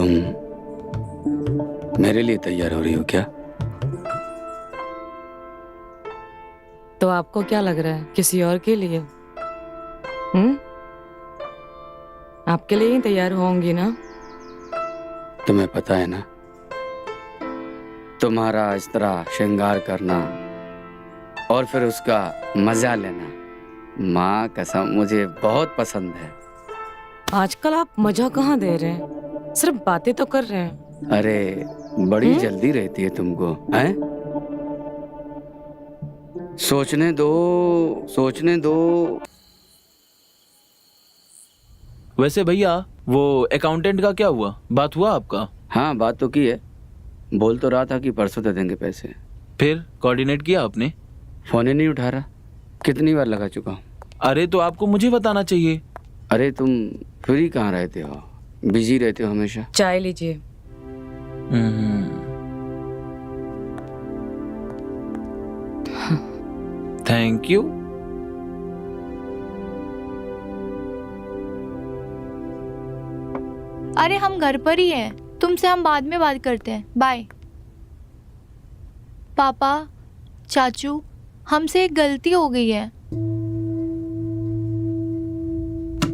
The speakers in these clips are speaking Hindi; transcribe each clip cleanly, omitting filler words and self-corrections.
तुम मेरे लिए तैयार हो रही हो क्या? तो आपको क्या लग रहा है, किसी और के लिए? आपके लिए ही तैयार होंगी ना? तुम्हें पता है ना, तुम्हारा इस तरह श्रृंगार करना और फिर उसका मजा लेना, माँ कसम मुझे बहुत पसंद है। आजकल आप मजा कहाँ दे रहे हैं, सिर्फ बातें तो कर रहे हैं। अरे बड़ी जल्दी रहती है तुमको, हैं? सोचने दो, सोचने दो। वैसे भैया, वो अकाउंटेंट का क्या हुआ? बात हुआ आपका? हाँ बात तो की है, बोल तो रहा था कि परसों दे देंगे पैसे। फिर कोऑर्डिनेट किया आपने? फोन ही नहीं उठा रहा, कितनी बार लगा चुका हूँ। अरे तो आपको मुझे बताना चाहिए। अरे तुम फ्री कहाँ रहते हो, बिजी रहते हो हमेशा। चाय लीजिए। Thank you. अरे हम घर पर ही हैं, तुमसे हम बाद में बात करते हैं, बाय। पापा, चाचू, हमसे एक गलती हो गई है।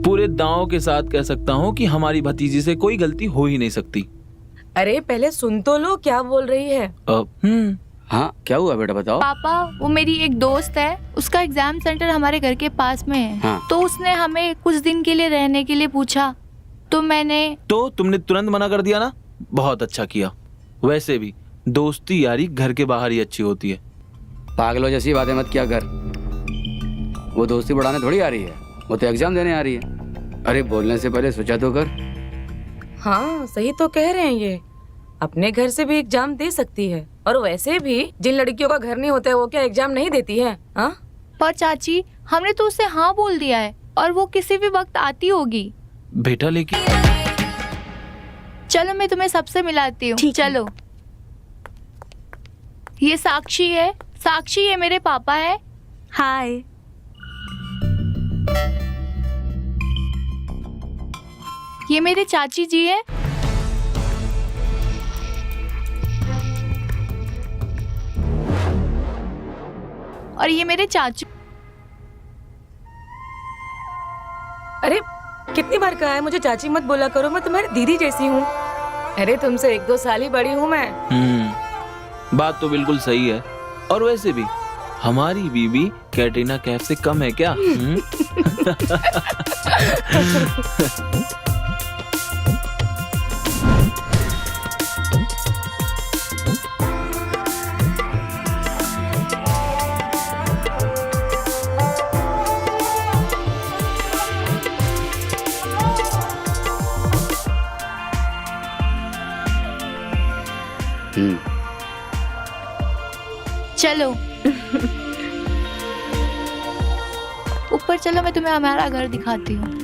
पूरे दांव के साथ कह सकता हूँ कि हमारी भतीजी से कोई गलती हो ही नहीं सकती। अरे पहले सुन तो लो क्या बोल रही है। हाँ क्या हुआ बेटा, बताओ। पापा, वो मेरी एक दोस्त है, उसका एग्जाम सेंटर हमारे घर के पास में है। हाँ। तो उसने हमें कुछ दिन के लिए रहने के लिए पूछा, तो तुमने तुरंत मना कर दिया ना? बहुत अच्छा किया। वैसे भी दोस्ती यारी घर के बाहर ही अच्छी होती है। पागलों जैसी बातें मत किया कर, वो दोस्ती बढ़ाने थोड़ी आ रही है, वो तो एग्जाम देने आ रही है। अरे बोलने से पहले सोचा तो कर। हाँ सही तो कह रहे हैं, ये अपने घर से भी एग्जाम दे सकती है। और वैसे भी जिन लड़कियों का घर नहीं होता है वो क्या एग्जाम नहीं देती है? हाँ पर चाची, हमने तो उससे हाँ बोल दिया है और वो किसी भी वक्त आती होगी। बेटा लेकिन चलो मैं तुम्हें सबसे मिलाती हूँ, चलो। ये साक्षी है, साक्षी ये मेरे पापा है। हाय। ये मेरे चाची जी है। और ये मेरे चाचू। अरे कितनी बार कहा है मुझे चाची मत बोला करो, मैं तुम्हारी दीदी जैसी हूँ। अरे तुमसे 1-2 साल ही बड़ी हूँ मैं। बात तो बिल्कुल सही है। और वैसे भी हमारी बीबी कैटरीना कैफ से कम है क्या? चलो ऊपर चलो, मैं तुम्हें हमारा घर दिखाती हूँ।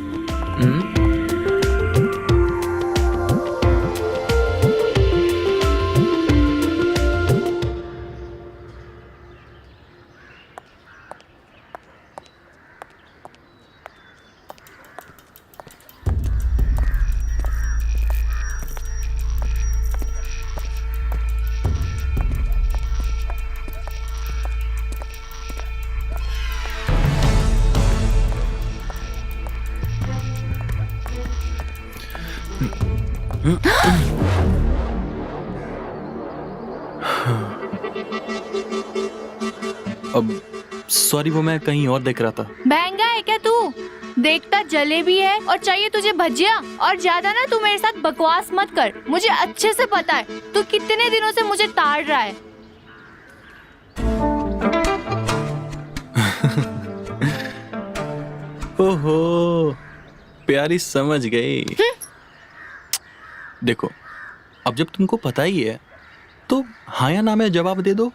अब सॉरी, वो मैं कहीं और देख रहा था। महंगा है क्या तू? देखता जलेबी है और चाहिए तुझे भजिया। और ज्यादा ना तू मेरे साथ बकवास मत कर, मुझे अच्छे से पता है तू कितने दिनों से मुझे ताड़ रहा है। ओहो, प्यारी समझ गई। देखो, अब जब तुमको पता ही है तो हाँ या ना में जवाब दे दो।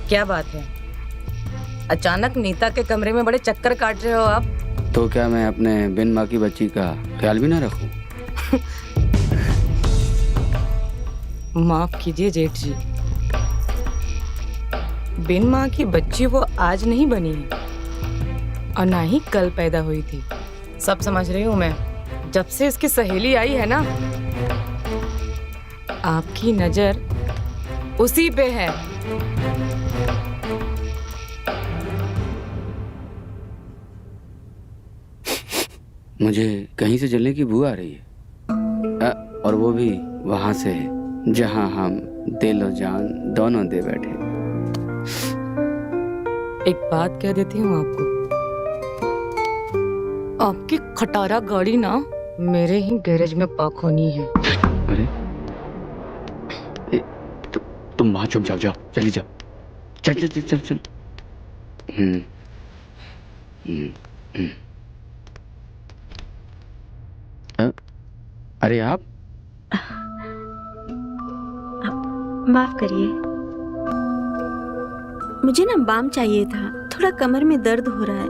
क्या बात है, अचानक नीता के कमरे में बड़े चक्कर काट रहे हो आप? तो क्या मैं अपने बिन माँ की बच्ची का ख्याल भी ना रखूं? माफ कीजिए जेठ जी, बिन माँ की बच्ची वो आज नहीं बनी है और ना ही कल पैदा हुई थी। सब समझ रही हूँ मैं। जब से इसकी सहेली आई है ना, आपकी नजर उसी पे है। मुझे कहीं से जलने की बू आ रही है, और वो भी वहां से जहां हम दिल और जान दोनों दे बैठे। एक बात कह देती हूँ आपको, आपकी खटारा गाड़ी ना मेरे ही गैरेज में पार्क होनी है। अरे तुम वहां चुप जाओ, चली जाओ, चल चल चल चल चल। हम्म, हम्म, हम्म। अरे आप माफ करिए, मुझे ना बाम चाहिए था, थोड़ा कमर में दर्द हो रहा है।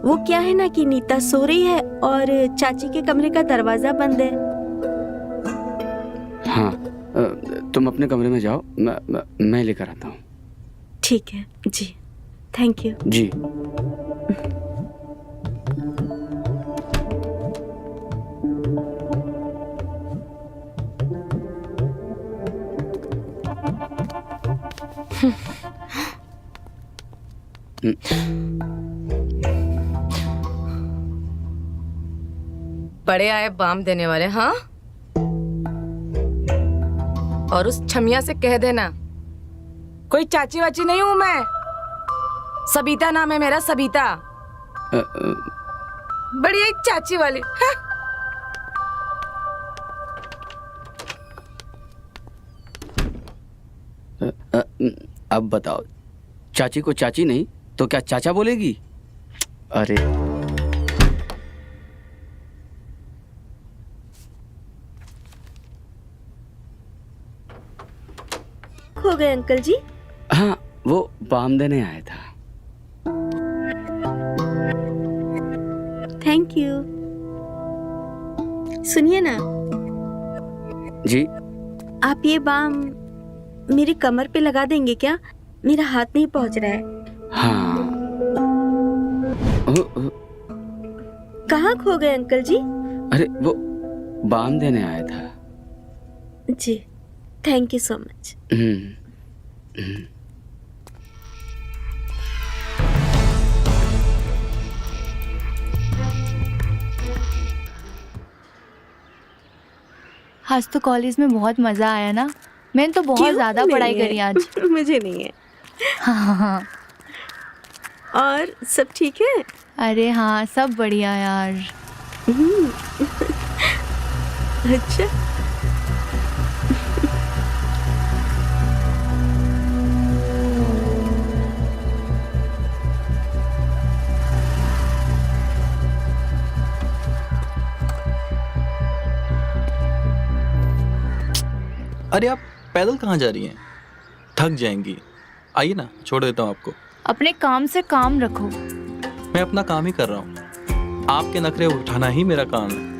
वो क्या है ना कि नीता सो रही है और चाची के कमरे का दरवाजा बंद है। हाँ, तुम अपने कमरे में जाओ, मैं लेकर आता हूँ। ठीक है जी, थैंक यू जी। बड़े आए बाम देने वाले, हाँ? और उस छमिया से कह देना, कोई चाची वाची नहीं हूं मैं, सबिता नाम है मेरा, सबिता। बढ़िया एक चाची वाली, हाँ? अब बताओ, चाची को चाची नहीं तो क्या चाचा बोलेगी? अरे हो गए अंकल जी? हाँ, वो बाम देने आया था। Thank you. सुनिए ना, जी। आप ये बाम मेरी कमर पे लगा देंगे क्या? मेरा हाथ नहीं पहुंच रहा है। हाँ। कहाँ खो गए अंकल जी? अरे वो बाम देने आया था। जी, थैंक यू सो मच। आज तो कॉलेज में बहुत मजा आया ना। मैंने तो बहुत ज्यादा पढ़ाई करी आज। मुझे नहीं है। हाँ। और सब ठीक है? अरे हाँ, सब बढ़िया यार। अच्छा, अरे आप पैदल कहाँ जा रही हैं? थक जाएंगी। आइए ना, छोड़ देता हूँ आपको। अपने काम से काम रखो। मैं अपना काम ही कर रहा हूँ, आपके नखरे उठाना ही मेरा काम है।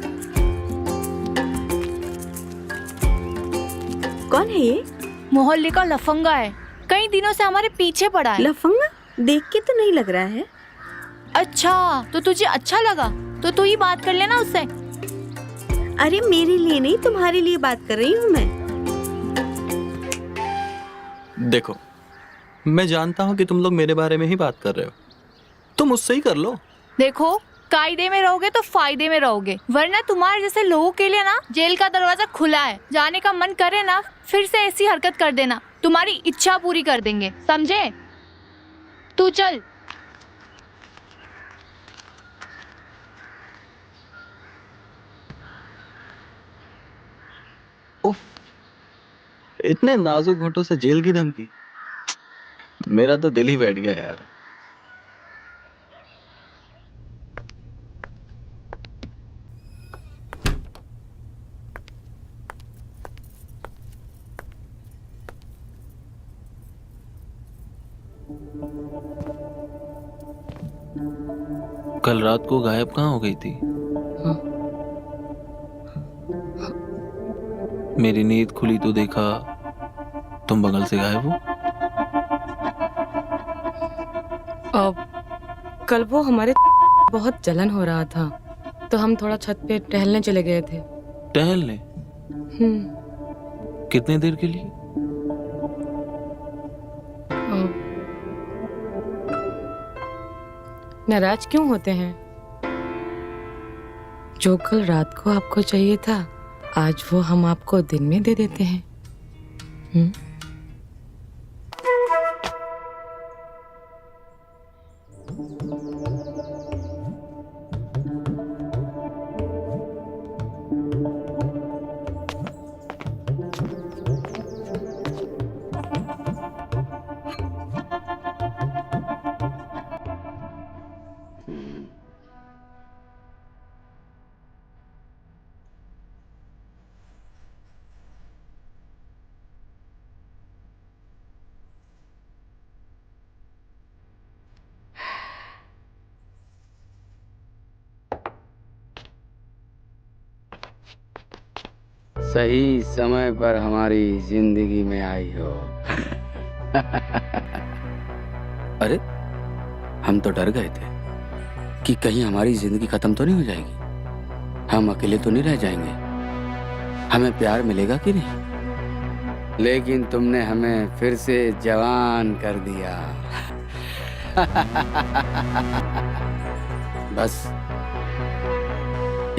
कौन है ये? मोहल्ले का लफंगा है, कई दिनों से हमारे पीछे पड़ा है। लफंगा? देख के तो नहीं लग रहा है। अच्छा, तो तुझे अच्छा लगा तो तू ही बात कर लेना उससे। अरे मेरे लिए नहीं, तुम्हारे लिए बात कर रही हूँ मैं। देखो, मैं जानता हूँ कि तुम लोग मेरे बारे में ही बात कर रहे हो, तुम मुझसे ही कर लो। देखो, कायदे में रहोगे तो फायदे में रहोगे, वरना तुम्हारे जैसे लोगों के लिए ना जेल का दरवाजा खुला है। जाने का मन करे ना, फिर से ऐसी हरकत कर देना, तुम्हारी इच्छा पूरी कर देंगे, समझे? तू चल। उफ, इतने नाजुक होठों से जेल की धमकी, मेरा तो दिल ही बैठ गया यार। कल रात को गायब कहाँ हो गई थी? हाँ। मेरी नींद खुली तो देखा तुम बगल से गायब हो। अब कल वो हमारे बहुत जलन हो रहा था तो हम थोड़ा छत पे टहलने चले गए थे। टहलने? कितने देर के लिए? नाराज क्यों होते हैं? जो कल रात को आपको चाहिए था आज वो हम आपको दिन में दे देते हैं। सही समय पर हमारी जिंदगी में आई हो। अरे हम तो डर गए थे कि कहीं हमारी जिंदगी खत्म तो नहीं हो जाएगी, हम अकेले तो नहीं रह जाएंगे, हमें प्यार मिलेगा कि नहीं। लेकिन तुमने हमें फिर से जवान कर दिया। बस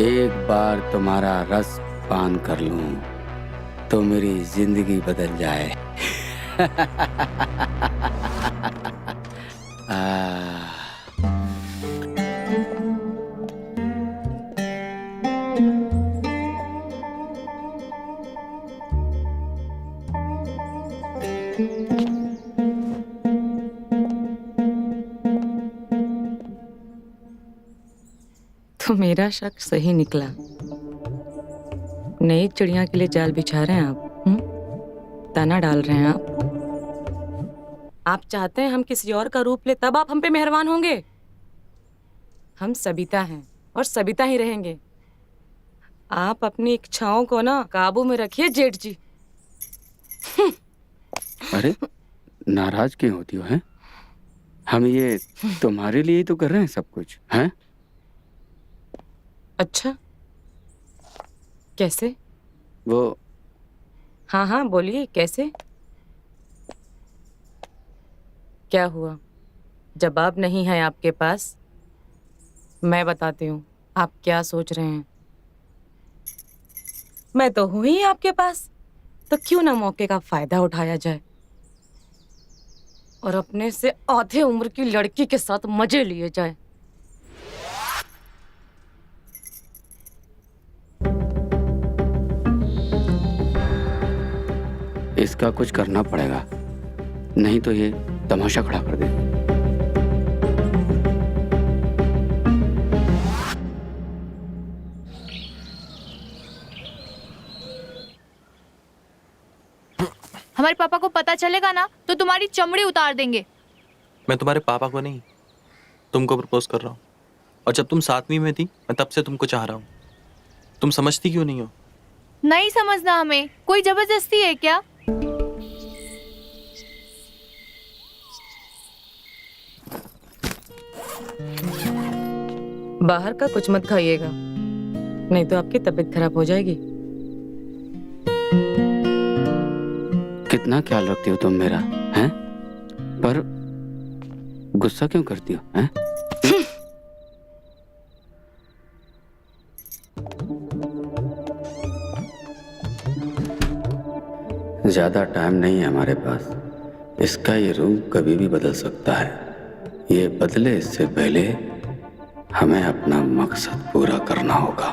एक बार तुम्हारा रस पान कर लूं तो मेरी जिंदगी बदल जाए। तो मेरा शक सही निकला। नई चिड़िया के लिए जाल बिछा रहे हैं आप। ताना डाल रहे हैं आप चाहते हैं हम किसी और का रूप ले तब आप हम पे मेहरबान होंगे। हम सबिता हैं और सबिता ही रहेंगे। आप अपनी इच्छाओं को ना काबू में रखिए जेठ जी। अरे नाराज क्यों होती हो हैं? हम ये तुम्हारे लिए ही तो कर रहे हैं सब कुछ, हैं? अच्छा कैसे? वो हाँ हाँ बोलिए कैसे? क्या हुआ? जवाब नहीं है आपके पास? मैं बताती हूँ आप क्या सोच रहे हैं। मैं तो हूं ही आपके पास, तो क्यों ना मौके का फायदा उठाया जाए और अपने से आधे उम्र की लड़की के साथ मजे लिए जाए। इसका कुछ करना पड़ेगा, नहीं तो ये तमाशा खड़ा कर देगी। हमारे पापा को पता चलेगा ना तो तुम्हारी चमड़ी उतार देंगे। मैं तुम्हारे पापा को नहीं, तुमको प्रपोज कर रहा हूँ। और जब तुम 7वीं में थी मैं तब से तुमको चाह रहा हूँ। तुम समझती क्यों नहीं हो? नहीं समझना हमें, कोई जबरदस्ती है क्या? बाहर का कुछ मत खाइएगा, नहीं तो आपकी तबीयत खराब हो जाएगी। कितना ख्याल रखती हो तुम मेरा, हैं? पर गुस्सा क्यों करती हो, हैं? ज्यादा टाइम नहीं है हमारे पास। इसका ये रूप कभी भी बदल सकता है। ये बदले इससे पहले हमें अपना मकसद पूरा करना होगा।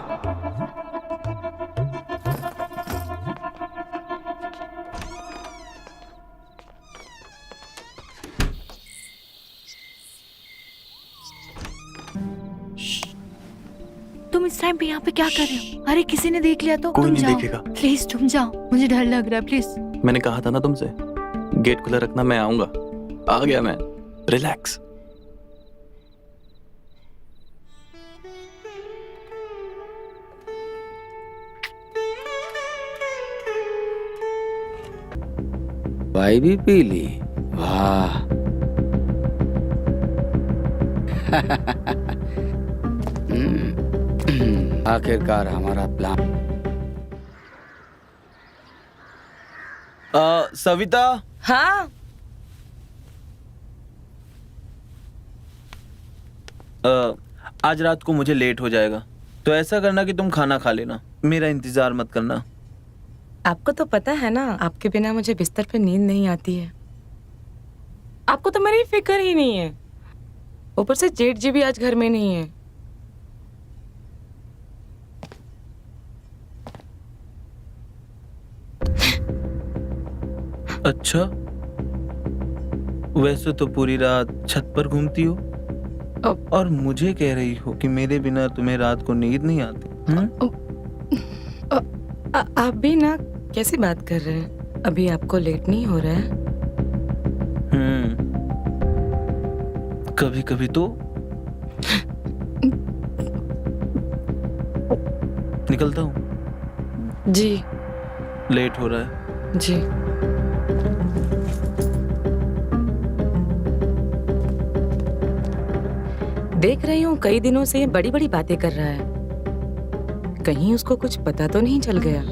तुम इस टाइम पे यहाँ पे क्या कर रहे हो? अरे किसी ने देख लिया तो? कोई तुम नहीं जाओ देखेगा। प्लीज, तुम जाओ, मुझे डर लग रहा है। प्लीज मैंने कहा था ना तुमसे, गेट खुला रखना, मैं आऊंगा। आ गया मैं। रिलैक्स। भाई भी पी ली, वाह। आखिरकार हमारा प्लान। सविता, हाँ। आज रात को मुझे लेट हो जाएगा, तो ऐसा करना कि तुम खाना खा लेना, मेरा इंतजार मत करना। आपको तो पता है ना, आपके बिना मुझे बिस्तर पे नींद नहीं आती है। आपको तो मेरी फिक्र ही नहीं है। ऊपर से जेठ जी भी आज घर में नहीं है। अच्छा, वैसे तो पूरी रात छत पर घूमती हो और मुझे कह रही हो कि मेरे बिना तुम्हें रात को नींद नहीं आती। आप भी ना कैसी बात कर रहे हैं? अभी आपको लेट नहीं हो रहा है? कभी कभी तो। निकलता हूँ, जी। लेट हो रहा है। जी। देख रही हूँ कई दिनों से ये बड़ी बड़ी बातें कर रहा है। कहीं उसको कुछ पता तो नहीं चल गया?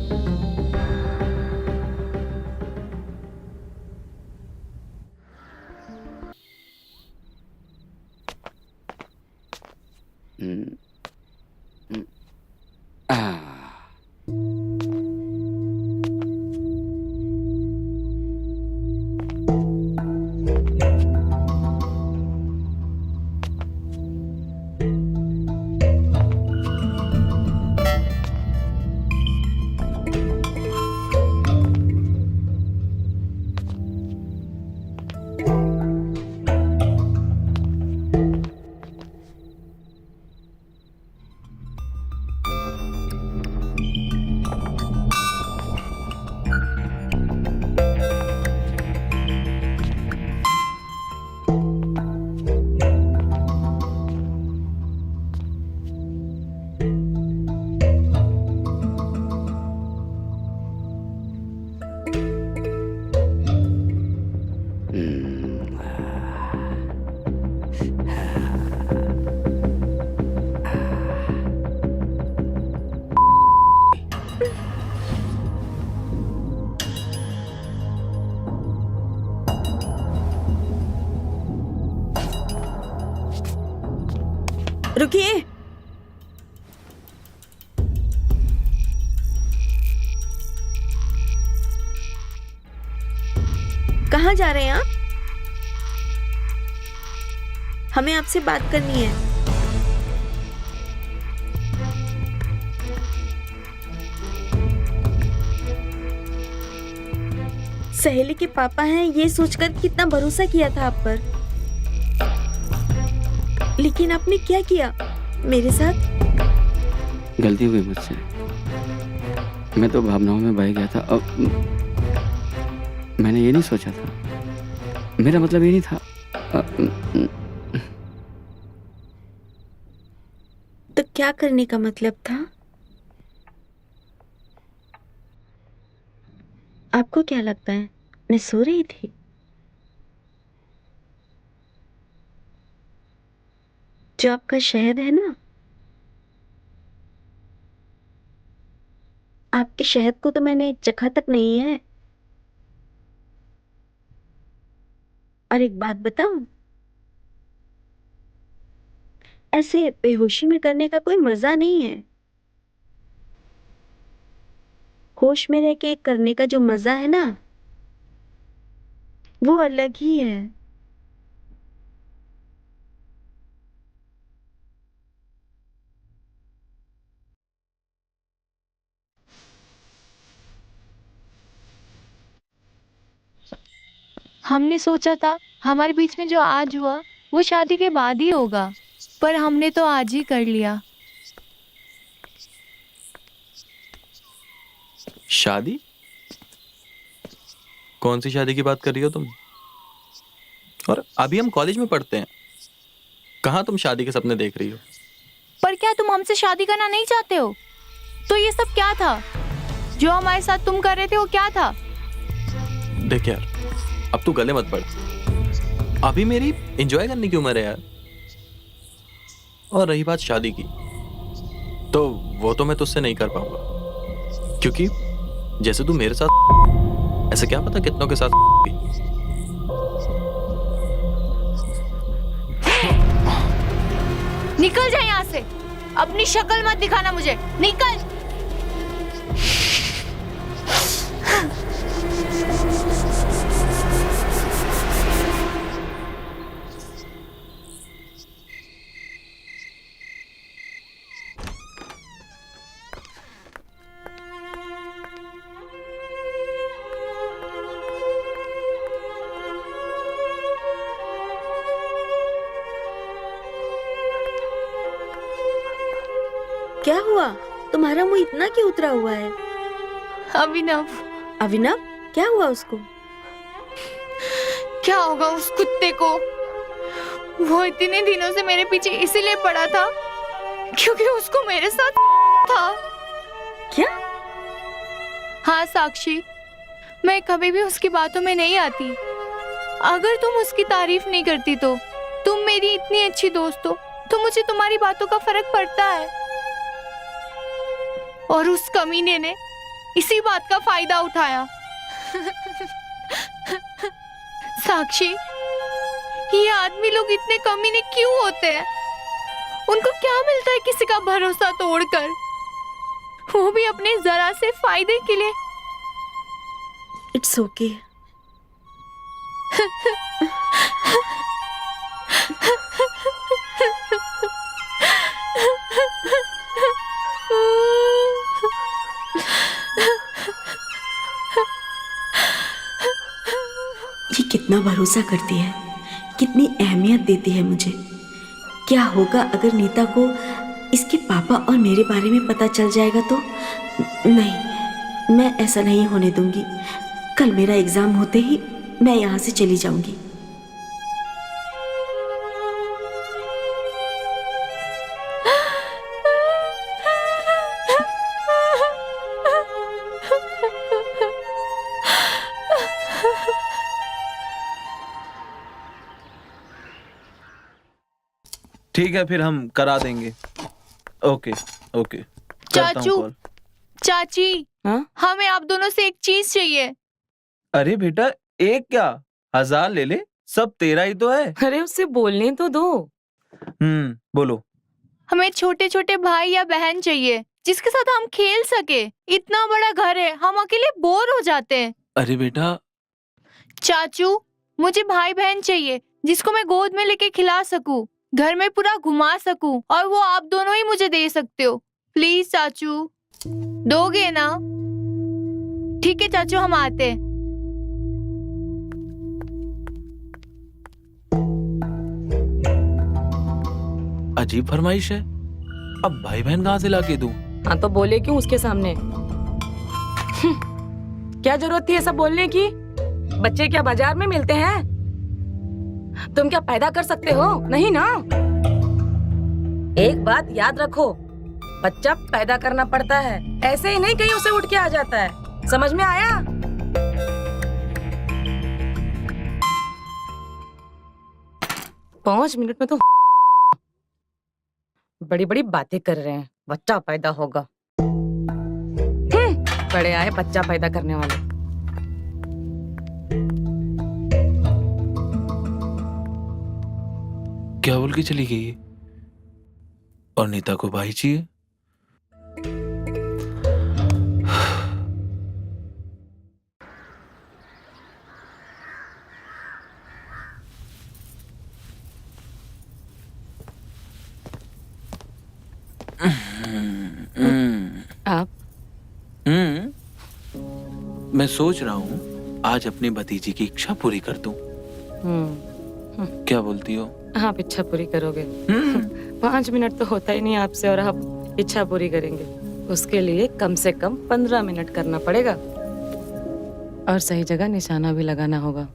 रुकिए। कहाँ जा रहे हैं आप? हमें आपसे बात करनी है। सहेली के पापा हैं ये सोचकर कितना भरोसा किया था आप पर, लेकिन आपने क्या किया मेरे साथ? गलती हुई मुझसे, मैं तो भावनाओं में बह गया था। अब मैंने ये नहीं सोचा था, मेरा मतलब ये नहीं था। तो क्या करने का मतलब था? आपको क्या लगता है मैं सो रही थी? जो आपका शहद है ना, आपके शहद को तो मैंने चखा तक नहीं है। और एक बात बताऊं, ऐसे बेहोशी में करने का कोई मजा नहीं है। होश में रह के करने का जो मजा है ना, वो अलग ही है। हमने सोचा था हमारे बीच में जो आज हुआ वो शादी के बाद ही होगा, पर हमने तो आज ही कर लिया। शादी? कौन सी शादी की बात कर रही हो तुम? और अभी हम कॉलेज में पढ़ते हैं, कहाँ तुम शादी के सपने देख रही हो? पर क्या तुम हमसे शादी करना नहीं चाहते हो? तो ये सब क्या था जो हमारे साथ तुम कर रहे थे, वो क्या था? देख यार, अब तू गले मत पड़। अभी मेरी एंजॉय करने की उम्र है यार। और रही बात शादी की, तो वो तो मैं तुझसे नहीं कर पाऊंगा, क्योंकि जैसे तू मेरे साथ, ऐसे क्या पता कितनों के साथ की। निकल जा यहाँ से, अपनी शक्ल मत दिखाना मुझे, निकल। क्या हुआ? तुम्हारा मुंह इतना क्यों उतरा हुआ है? अभिनव। अभिनव, क्या हुआ उसको? क्या होगा उस कुत्ते को? वो इतने दिनों से मेरे पीछे इसीलिए पड़ा था क्योंकि उसको मेरे साथ था। क्या? हाँ साक्षी, मैं कभी भी उसकी बातों में नहीं आती। अगर तुम उसकी तारीफ नहीं करती तो तुम मेरी इतनी अच्छी दोस्त हो, तो मुझे तुम्हारी बातों का फर्क पड़ता है। और उस कमीने ने इसी बात का फायदा उठाया। साक्षी, ये आदमी लोग इतने कमीने क्यों होते हैं? उनको क्या मिलता है किसी का भरोसा तोड़कर, वो भी अपने जरा से फायदे के लिए। It's okay. ये कितना भरोसा करती है, कितनी अहमियत देती है मुझे। क्या होगा अगर नीता को इसके पापा और मेरे बारे में पता चल जाएगा तो? नहीं, मैं ऐसा नहीं होने दूंगी। कल मेरा एग्जाम होते ही मैं यहाँ से चली जाऊंगी। ठीक है, फिर हम करा देंगे। ओके ओके, करता हूँ चाचू, कॉल। चाची, हाँ? हमें आप दोनों से एक चीज चाहिए। अरे बेटा, एक क्या 1000 ले ले, सब तेरा ही तो है। अरे उससे बोलने तो दो। बोलो। हमें छोटे छोटे भाई या बहन चाहिए जिसके साथ हम खेल सके। इतना बड़ा घर है, हम अकेले बोर हो जाते हैं। अरे बेटा, चाचू, मुझे भाई बहन चाहिए जिसको मैं गोद में लेके खिला सकूं, घर में पूरा घुमा सकूं, और वो आप दोनों ही मुझे दे सकते हो। प्लीज चाचू, दोगे ना? ठीक है चाचू, हम आते हैं। अजीब फरमाइश है। अब भाई बहन कहाँ से लाके दूं? हाँ तो बोले क्यों उसके सामने? क्या जरूरत थी ये सब बोलने की? बच्चे क्या बाजार में मिलते हैं? तुम क्या पैदा कर सकते हो? नहीं ना। एक बात याद रखो, बच्चा पैदा करना पड़ता है, ऐसे ही नहीं कहीं उसे उठ के आ जाता है। समझ में आया? पांच मिनट में तो बड़ी बड़ी बातें कर रहे हैं। बच्चा पैदा होगा। बड़े आए बच्चा पैदा करने वाले। क्या बोल के चली गई? और नीता को भाई चाहिए? आप? मैं सोच रहा हूँ आज अपनी भतीजी की इच्छा पूरी कर दूं। क्या बोलती हो? आप इच्छा पूरी करोगे? 5 मिनट तो होता ही नहीं आपसे, और आप इच्छा पूरी करेंगे? उसके लिए कम से कम 15 मिनट करना पड़ेगा, और सही जगह निशाना भी लगाना होगा।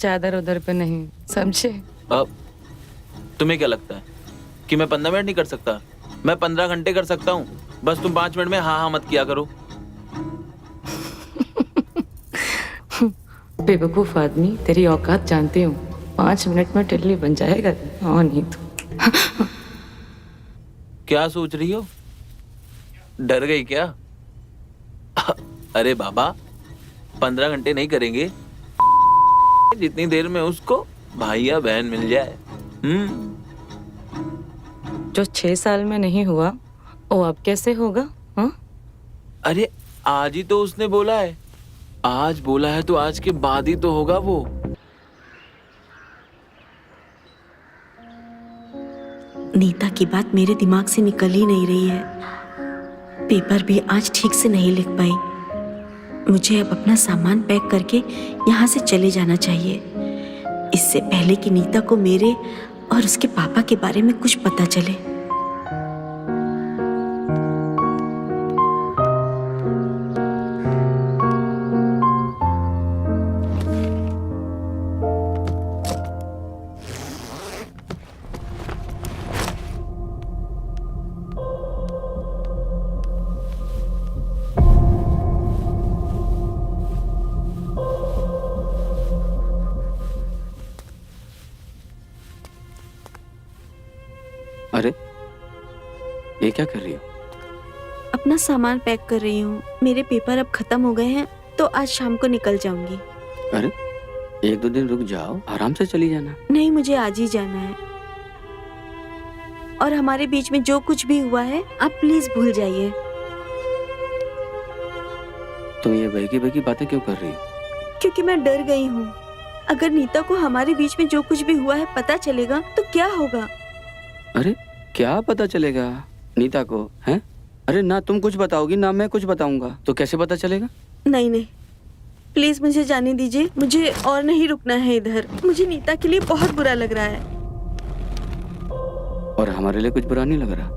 चादर उधर पे नहीं, समझे? अब तुम्हें क्या लगता है कि मैं 15 मिनट नहीं कर सकता? मैं 15 घंटे कर सकता हूँ। बस तुम 5 मिनट में हाँ हाँ मत किया करो। बेवकूफ आदमी, तेरी औकात जानती हूँ। 5 मिनट में टिल्ली बन जाएगा और नहीं तो। क्या सोच रही हो? डर गई क्या? अरे बाबा, 15 घंटे नहीं करेंगे, जितनी देर में उसको भाई या बहन मिल जाए। जो 6 साल में नहीं हुआ वो अब कैसे होगा? हाँ? अरे आज ही तो उसने बोला है। आज बोला है तो आज के बाद ही तो होगा वो। नीता की बात मेरे दिमाग से निकल ही नहीं रही है। पेपर भी आज ठीक से नहीं लिख पाई। मुझे अब अपना सामान पैक करके यहाँ से चले जाना चाहिए, इससे पहले कि नीता को मेरे और उसके पापा के बारे में कुछ पता चले। अरे ये क्या कर रही हो? अपना सामान पैक कर रही हूँ। मेरे पेपर अब खत्म हो गए हैं तो आज शाम को निकल जाऊंगी। अरे 1-2 दिन रुक जाओ, आराम से चली जाना। नहीं, मुझे आज ही जाना है। और हमारे बीच में जो कुछ भी हुआ है आप प्लीज भूल जाइए। तुम ये बहकी बातें क्यों कर रही हो? क्योंकि मैं डर गई हूँ। अगर नीता को हमारे बीच में जो कुछ भी हुआ है पता चलेगा तो क्या होगा? अरे क्या पता चलेगा नीता को? हैं? अरे ना तुम कुछ बताओगी ना मैं कुछ बताऊंगा, तो कैसे पता चलेगा? नहीं नहीं, प्लीज मुझे जाने दीजिए। मुझे और नहीं रुकना है इधर। मुझे नीता के लिए बहुत बुरा लग रहा है। और हमारे लिए कुछ बुरा नहीं लग रहा?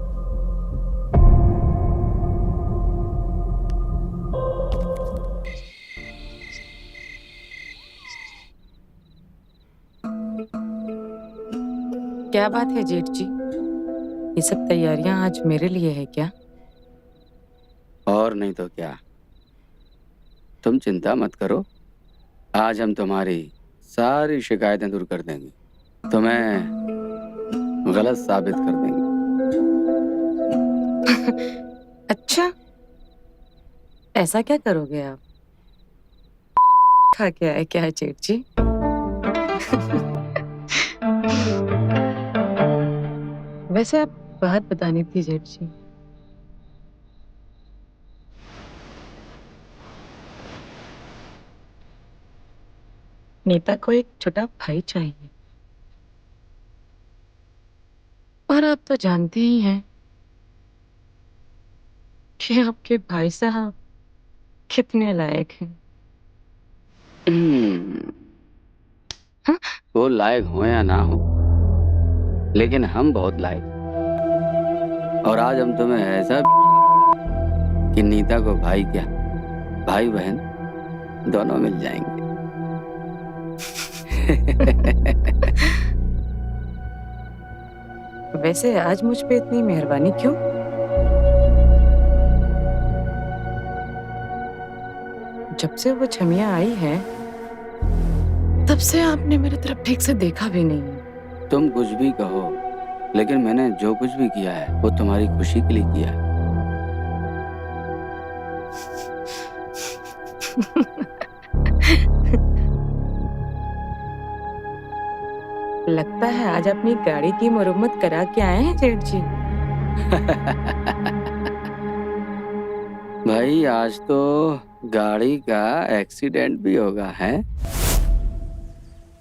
क्या बात है जेठ जी, ये सब तैयारियां आज मेरे लिए है क्या? और नहीं तो क्या। तुम चिंता मत करो, आज हम तुम्हारी सारी शिकायतें दूर कर देंगे, तुम्हें गलत साबित कर देंगे। अच्छा, ऐसा क्या करोगे आप? खा क्या है क्या जेठ जी? वैसे आप बात बतानी थी जेठ जी। नीता को एक छोटा भाई चाहिए, और आप तो जानते ही हैं कि आपके भाई साहब कितने लायक हैं। हाँ? वो लायक हो या ना हो, लेकिन हम बहुत लायक। और आज हम तुम्हें ऐसा कि नीता को भाई क्या, भाई बहन दोनों मिल जाएंगे। वैसे आज मुझ पे इतनी मेहरबानी क्यों? जब से वो छमिया आई है तब से आपने मेरी तरफ ठीक से देखा भी नहीं। तुम कुछ भी कहो, लेकिन मैंने जो कुछ भी किया है वो तुम्हारी खुशी के लिए किया है। लगता है आज अपनी गाड़ी की मरम्मत करा के आए हैं जेठ जी। भाई आज तो गाड़ी का एक्सीडेंट भी होगा है।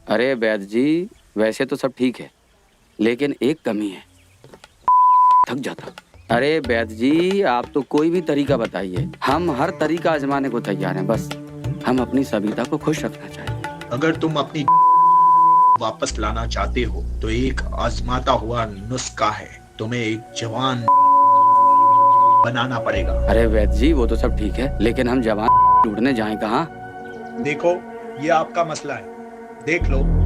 अरे वैद्य जी, वैसे तो सब ठीक है, लेकिन एक कमी है, थक जाता। अरे वैद्य जी, आप तो कोई भी तरीका बताइए, हम हर तरीका आजमाने को तैयार हैं। बस हम अपनी सविता को खुश रखना चाहते। अगर तुम अपनी वापस लाना चाहते हो तो एक आजमाता हुआ नुस्खा है, तुम्हें एक जवान बनाना पड़ेगा। अरे वैद्य जी, वो तो सब ठीक है, लेकिन हम जवान ढूंढने जाएं कहाँ? देखो, ये आपका मसला है। देख लो